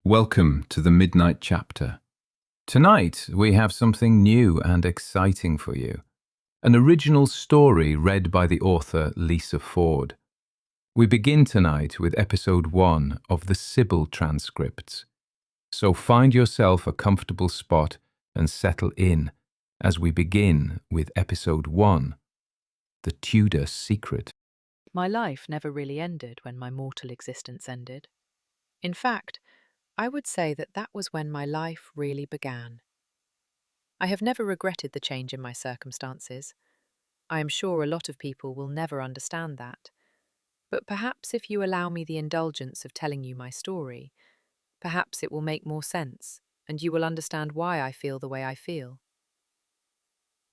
Welcome to the Midnight Chapter. Tonight we have something new and exciting for you. An original story read by the author Lisa Ford. We begin tonight with episode 1 of the Sybil Transcripts. So find yourself a comfortable spot and settle in as we begin with episode 1, The Tudor Secret. My life never really ended when my mortal existence ended. In fact, I would say that was when my life really began. I have never regretted the change in my circumstances. I am sure a lot of people will never understand that. But perhaps if you allow me the indulgence of telling you my story, perhaps it will make more sense, and you will understand why I feel the way I feel.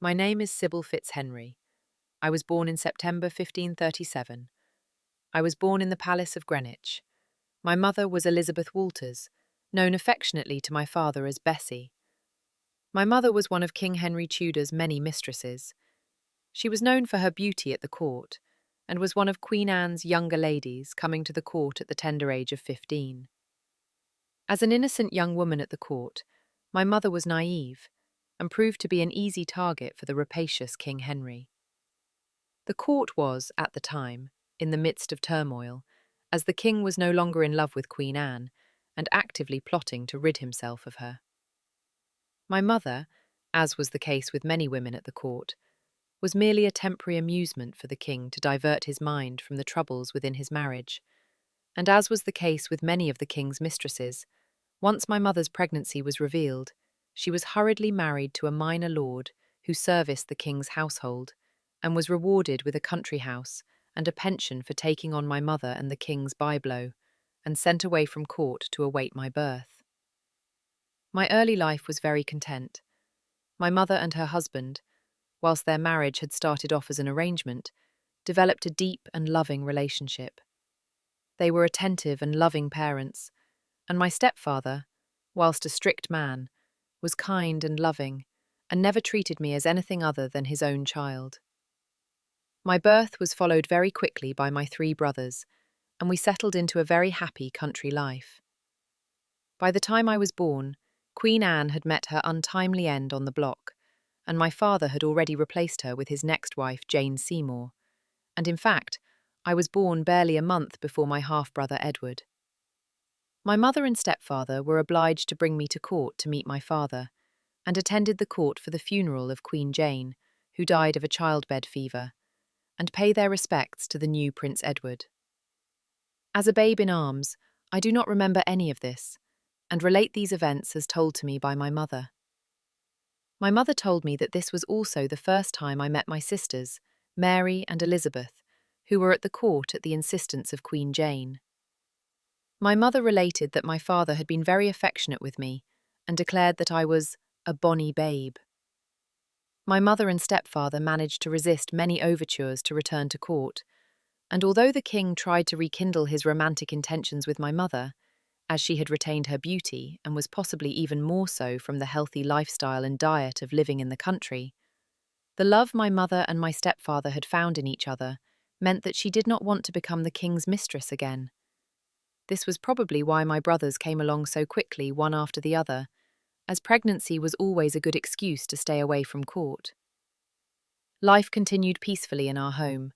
My name is Sybil Fitzhenry. I was born in September 1537. I was born in the Palace of Greenwich. My mother was Elizabeth Walters, known affectionately to my father as Bessie. My mother was one of King Henry Tudor's many mistresses. She was known for her beauty at the court, and was one of Queen Anne's younger ladies coming to the court at the tender age of 15. As an innocent young woman at the court, my mother was naive, and proved to be an easy target for the rapacious King Henry. The court was, at the time, in the midst of turmoil, as the king was no longer in love with Queen Anne, and actively plotting to rid himself of her. My mother, as was the case with many women at the court, was merely a temporary amusement for the king to divert his mind from the troubles within his marriage, and as was the case with many of the king's mistresses, once my mother's pregnancy was revealed, she was hurriedly married to a minor lord who serviced the king's household, and was rewarded with a country house and a pension for taking on my mother and the king's byblow, and sent away from court to await my birth. My early life was very content. My mother and her husband, whilst their marriage had started off as an arrangement, developed a deep and loving relationship. They were attentive and loving parents, and my stepfather, whilst a strict man, was kind and loving, and never treated me as anything other than his own child. My birth was followed very quickly by my 3 brothers, and we settled into a very happy country life. By the time I was born, Queen Anne had met her untimely end on the block, and my father had already replaced her with his next wife, Jane Seymour, and in fact, I was born barely a month before my half-brother Edward. My mother and stepfather were obliged to bring me to court to meet my father, and attended the court for the funeral of Queen Jane, who died of a childbed fever, and pay their respects to the new Prince Edward. As a babe in arms, I do not remember any of this, and relate these events as told to me by my mother. My mother told me that this was also the first time I met my sisters, Mary and Elizabeth, who were at the court at the insistence of Queen Jane. My mother related that my father had been very affectionate with me, and declared that I was a bonny babe. My mother and stepfather managed to resist many overtures to return to court, and although the king tried to rekindle his romantic intentions with my mother, as she had retained her beauty and was possibly even more so from the healthy lifestyle and diet of living in the country, the love my mother and my stepfather had found in each other meant that she did not want to become the king's mistress again. This was probably why my brothers came along so quickly one after the other, as pregnancy was always a good excuse to stay away from court. Life continued peacefully in our home.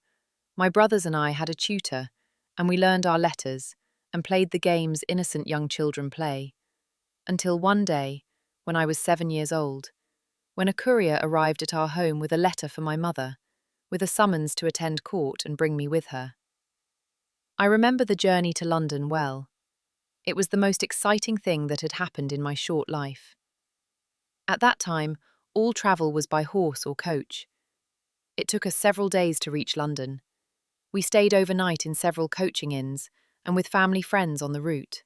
My brothers and I had a tutor, and we learned our letters and played the games innocent young children play, until one day, when I was 7 years old, when a courier arrived at our home with a letter for my mother, with a summons to attend court and bring me with her. I remember the journey to London well. It was the most exciting thing that had happened in my short life. At that time, all travel was by horse or coach. It took us several days to reach London. We stayed overnight in several coaching inns, and with family friends on the route.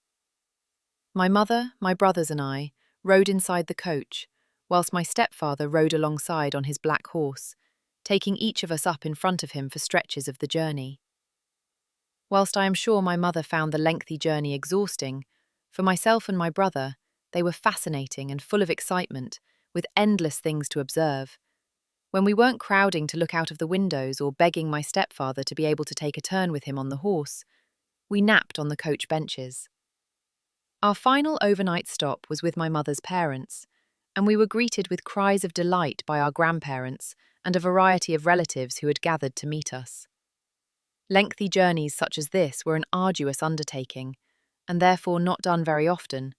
My mother, my brothers and I rode inside the coach, whilst my stepfather rode alongside on his black horse, taking each of us up in front of him for stretches of the journey. Whilst I am sure my mother found the lengthy journey exhausting, for myself and my brother, they were fascinating and full of excitement, with endless things to observe. When we weren't crowding to look out of the windows or begging my stepfather to be able to take a turn with him on the horse, we napped on the coach benches. Our final overnight stop was with my mother's parents, and we were greeted with cries of delight by our grandparents and a variety of relatives who had gathered to meet us. Lengthy journeys such as this were an arduous undertaking, and therefore not done very often,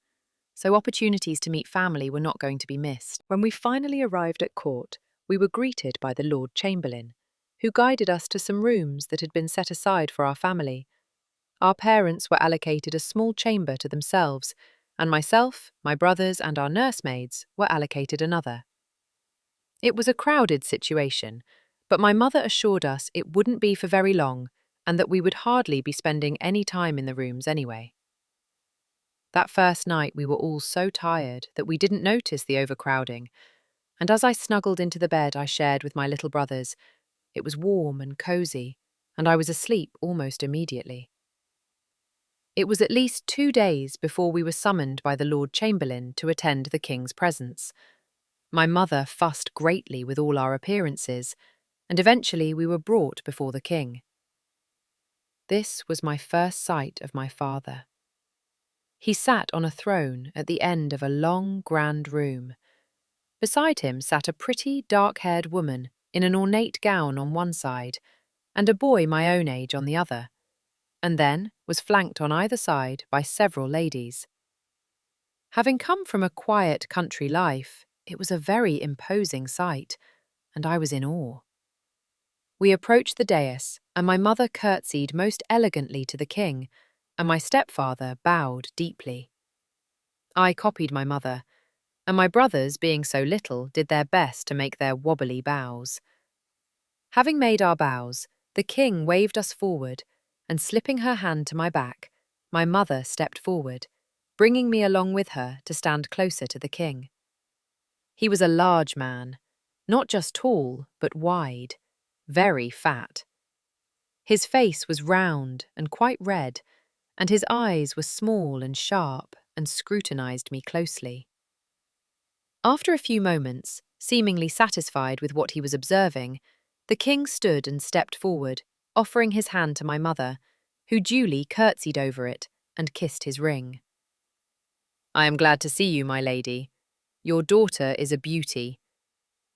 so opportunities to meet family were not going to be missed. When we finally arrived at court, we were greeted by the Lord Chamberlain, who guided us to some rooms that had been set aside for our family. Our parents were allocated a small chamber to themselves, and myself, my brothers, and our nursemaids were allocated another. It was a crowded situation, but my mother assured us it wouldn't be for very long and that we would hardly be spending any time in the rooms anyway. That first night we were all so tired that we didn't notice the overcrowding, and as I snuggled into the bed I shared with my little brothers, it was warm and cozy, and I was asleep almost immediately. It was at least 2 days before we were summoned by the Lord Chamberlain to attend the King's presence. My mother fussed greatly with all our appearances, and eventually we were brought before the King. This was my first sight of my father. He sat on a throne at the end of a long, grand room. Beside him sat a pretty, dark-haired woman in an ornate gown on one side, and a boy my own age on the other, and then was flanked on either side by several ladies. Having come from a quiet country life, it was a very imposing sight, and I was in awe. We approached the dais, and my mother curtsied most elegantly to the king, and my stepfather bowed deeply. I copied my mother, and my brothers, being so little, did their best to make their wobbly bows. Having made our bows, the king waved us forward, and slipping her hand to my back, my mother stepped forward, bringing me along with her to stand closer to the king. He was a large man, not just tall, but wide, very fat. His face was round and quite red, and his eyes were small and sharp and scrutinized me closely. After a few moments, seemingly satisfied with what he was observing, the king stood and stepped forward, offering his hand to my mother, who duly curtsied over it and kissed his ring. "I am glad to see you, my lady. Your daughter is a beauty.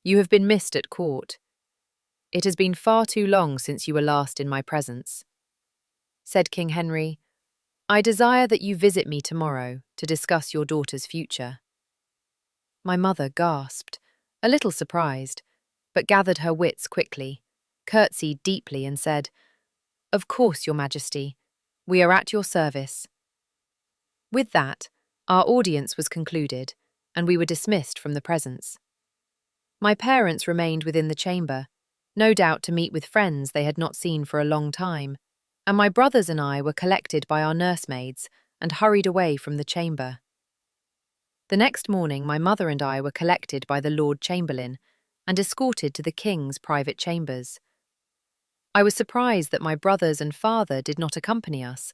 You have been missed at court. It has been far too long since you were last in my presence." Said King Henry, "I desire that you visit me tomorrow to discuss your daughter's future." My mother gasped, a little surprised, but gathered her wits quickly, curtsied deeply and said, "Of course, Your Majesty. We are at your service." With that, our audience was concluded, and we were dismissed from the presence. My parents remained within the chamber, no doubt to meet with friends they had not seen for a long time, and my brothers and I were collected by our nursemaids and hurried away from the chamber. The next morning my mother and I were collected by the Lord Chamberlain and escorted to the king's private chambers. I was surprised that my brothers and father did not accompany us,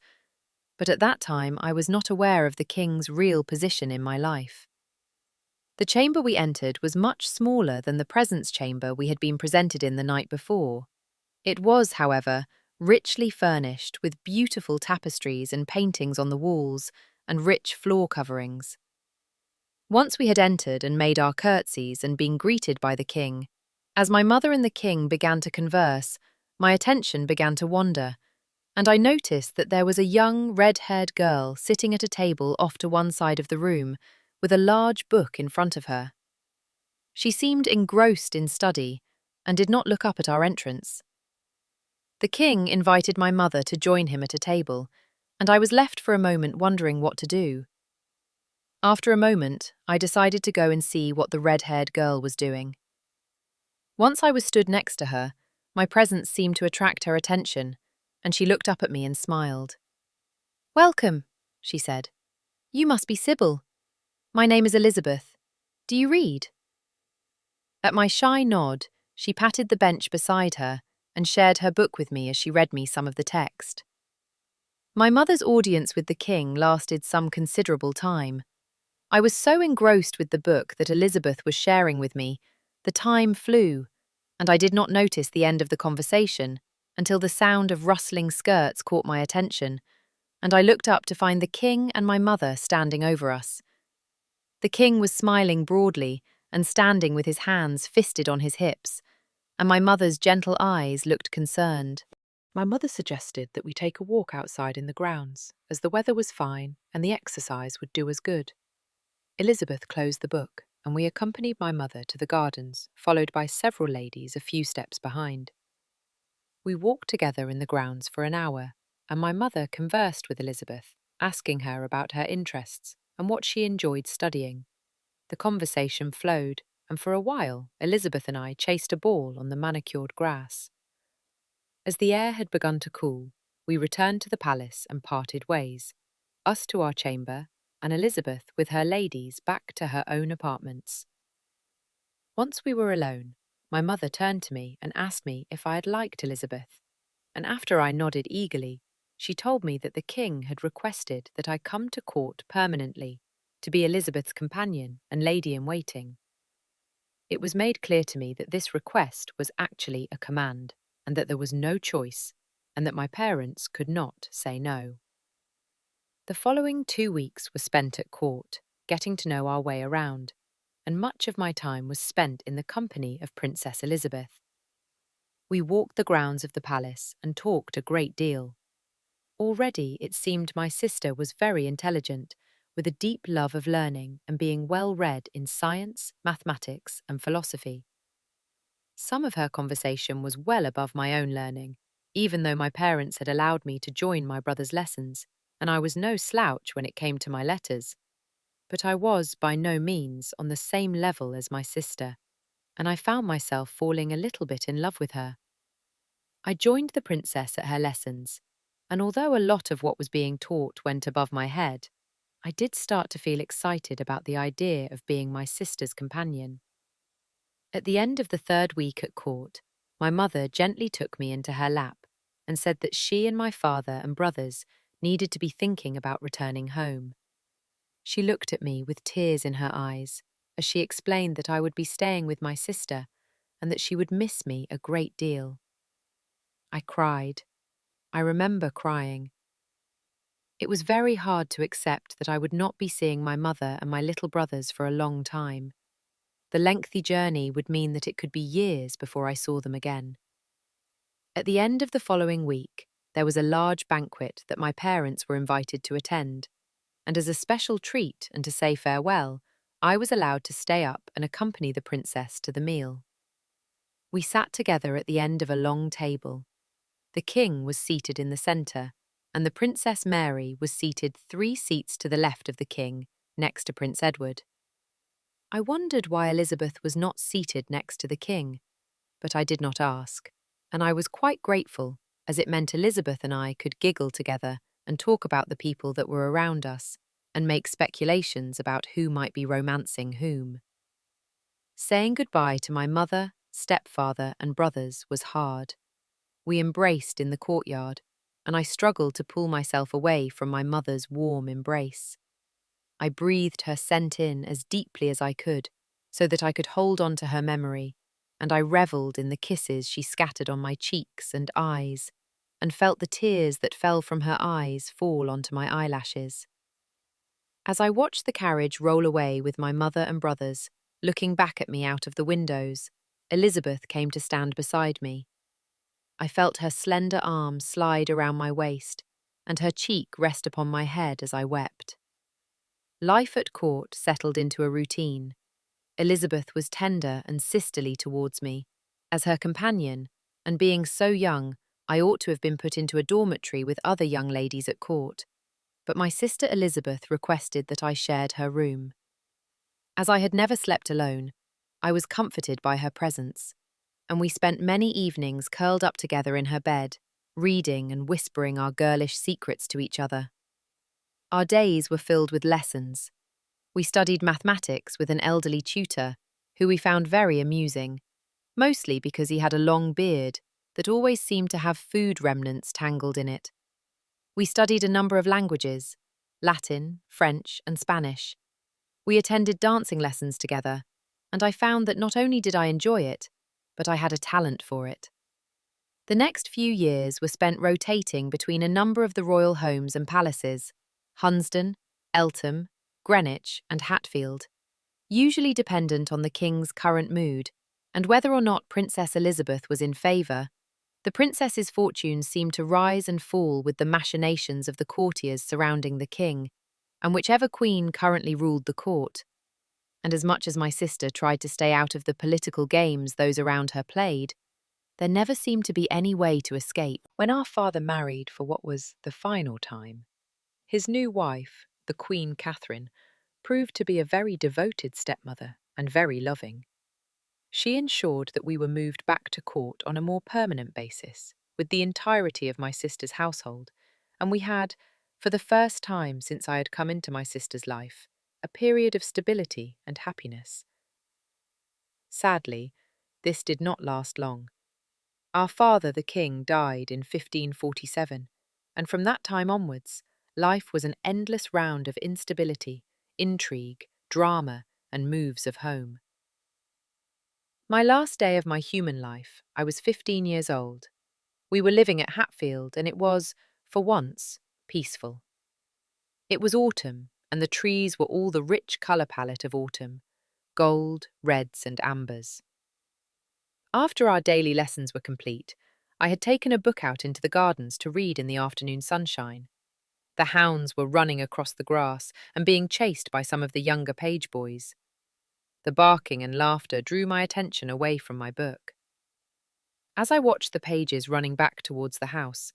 but at that time I was not aware of the king's real position in my life. The chamber we entered was much smaller than the presence chamber we had been presented in the night before. It was, however, richly furnished with beautiful tapestries and paintings on the walls and rich floor coverings. Once we had entered and made our curtsies and been greeted by the king, as my mother and the king began to converse, my attention began to wander, and I noticed that there was a young, red-haired girl sitting at a table off to one side of the room, with a large book in front of her. She seemed engrossed in study, and did not look up at our entrance. The king invited my mother to join him at a table, and I was left for a moment wondering what to do. After a moment, I decided to go and see what the red-haired girl was doing. Once I was stood next to her, my presence seemed to attract her attention, and she looked up at me and smiled. "Welcome," she said. "You must be Sybil. My name is Elizabeth. Do you read?" At my shy nod, she patted the bench beside her and shared her book with me as she read me some of the text. My mother's audience with the king lasted some considerable time. I was so engrossed with the book that Elizabeth was sharing with me, the time flew, and I did not notice the end of the conversation until the sound of rustling skirts caught my attention, and I looked up to find the king and my mother standing over us. The king was smiling broadly and standing with his hands fisted on his hips, and my mother's gentle eyes looked concerned. My mother suggested that we take a walk outside in the grounds, as the weather was fine and the exercise would do us good. Elizabeth closed the book, and we accompanied my mother to the gardens, followed by several ladies a few steps behind. We walked together in the grounds for an hour, and my mother conversed with Elizabeth, asking her about her interests and what she enjoyed studying. The conversation flowed, and for a while Elizabeth and I chased a ball on the manicured grass. As the air had begun to cool, we returned to the palace and parted ways, us to our chamber, and Elizabeth with her ladies back to her own apartments. Once we were alone, my mother turned to me and asked me if I had liked Elizabeth, and after I nodded eagerly, she told me that the king had requested that I come to court permanently to be Elizabeth's companion and lady-in-waiting. It was made clear to me that this request was actually a command, and that there was no choice, and that my parents could not say no. The following 2 weeks were spent at court, getting to know our way around, and much of my time was spent in the company of Princess Elizabeth. We walked the grounds of the palace and talked a great deal. Already it seemed my sister was very intelligent, with a deep love of learning and being well read in science, mathematics, and philosophy. Some of her conversation was well above my own learning, even though my parents had allowed me to join my brother's lessons, and I was no slouch when it came to my letters. But I was by no means on the same level as my sister, and I found myself falling a little bit in love with her. I joined the princess at her lessons, and although a lot of what was being taught went above my head, I did start to feel excited about the idea of being my sister's companion. At the end of the 3rd week at court, my mother gently took me into her lap and said that she and my father and brothers needed to be thinking about returning home. She looked at me with tears in her eyes as she explained that I would be staying with my sister and that she would miss me a great deal. I cried. I remember crying. It was very hard to accept that I would not be seeing my mother and my little brothers for a long time. The lengthy journey would mean that it could be years before I saw them again. At the end of the following week, there was a large banquet that my parents were invited to attend, and as a special treat and to say farewell, I was allowed to stay up and accompany the princess to the meal. We sat together at the end of a long table. The king was seated in the centre, and the Princess Mary was seated 3 seats to the left of the king, next to Prince Edward. I wondered why Elizabeth was not seated next to the king, but I did not ask, and I was quite grateful, as it meant Elizabeth and I could giggle together and talk about the people that were around us, and make speculations about who might be romancing whom. Saying goodbye to my mother, stepfather, and brothers was hard. We embraced in the courtyard, and I struggled to pull myself away from my mother's warm embrace. I breathed her scent in as deeply as I could, so that I could hold on to her memory, and I revelled in the kisses she scattered on my cheeks and eyes, and felt the tears that fell from her eyes fall onto my eyelashes. As I watched the carriage roll away with my mother and brothers, looking back at me out of the windows, Elizabeth came to stand beside me. I felt her slender arm slide around my waist, and her cheek rest upon my head as I wept. Life at court settled into a routine. Elizabeth was tender and sisterly towards me. As her companion, and being so young, I ought to have been put into a dormitory with other young ladies at court, but my sister Elizabeth requested that I shared her room. As I had never slept alone, I was comforted by her presence, and we spent many evenings curled up together in her bed, reading and whispering our girlish secrets to each other. Our days were filled with lessons. We studied mathematics with an elderly tutor, who we found very amusing, mostly because he had a long beard that always seemed to have food remnants tangled in it. We studied a number of languages, Latin, French, and Spanish. We attended dancing lessons together, and I found that not only did I enjoy it, but I had a talent for it. The next few years were spent rotating between a number of the royal homes and palaces, Hunsdon, Eltham, Greenwich, and Hatfield, usually dependent on the king's current mood and whether or not Princess Elizabeth was in favour. The princess's fortunes seemed to rise and fall with the machinations of the courtiers surrounding the king, and whichever queen currently ruled the court. And as much as my sister tried to stay out of the political games those around her played, there never seemed to be any way to escape. When our father married for what was the final time, his new wife, the Queen Catherine, proved to be a very devoted stepmother and very loving. She ensured that we were moved back to court on a more permanent basis, with the entirety of my sister's household, and we had, for the first time since I had come into my sister's life, a period of stability and happiness. Sadly, this did not last long. Our father, the king, died in 1547, and from that time onwards, life was an endless round of instability, intrigue, drama, and moves of home. My last day of my human life, I was 15 years old. We were living at Hatfield, and it was, for once, peaceful. It was autumn, and the trees were all the rich colour palette of autumn, gold, reds, and ambers. After our daily lessons were complete, I had taken a book out into the gardens to read in the afternoon sunshine. The hounds were running across the grass and being chased by some of the younger page boys. The barking and laughter drew my attention away from my book. As I watched the pages running back towards the house,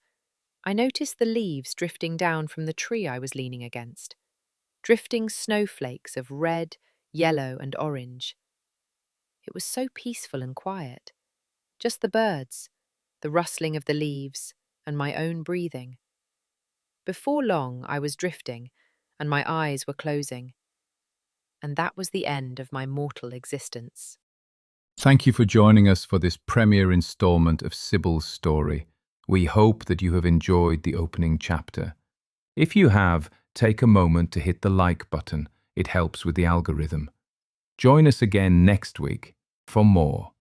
I noticed the leaves drifting down from the tree I was leaning against, drifting snowflakes of red, yellow, and orange. It was so peaceful and quiet. Just the birds, the rustling of the leaves, and my own breathing. Before long, I was drifting, and my eyes were closing. And that was the end of my mortal existence. Thank you for joining us for this premiere installment of Sybil's story. We hope that you have enjoyed the opening chapter. If you have, take a moment to hit the like button. It helps with the algorithm. Join us again next week for more.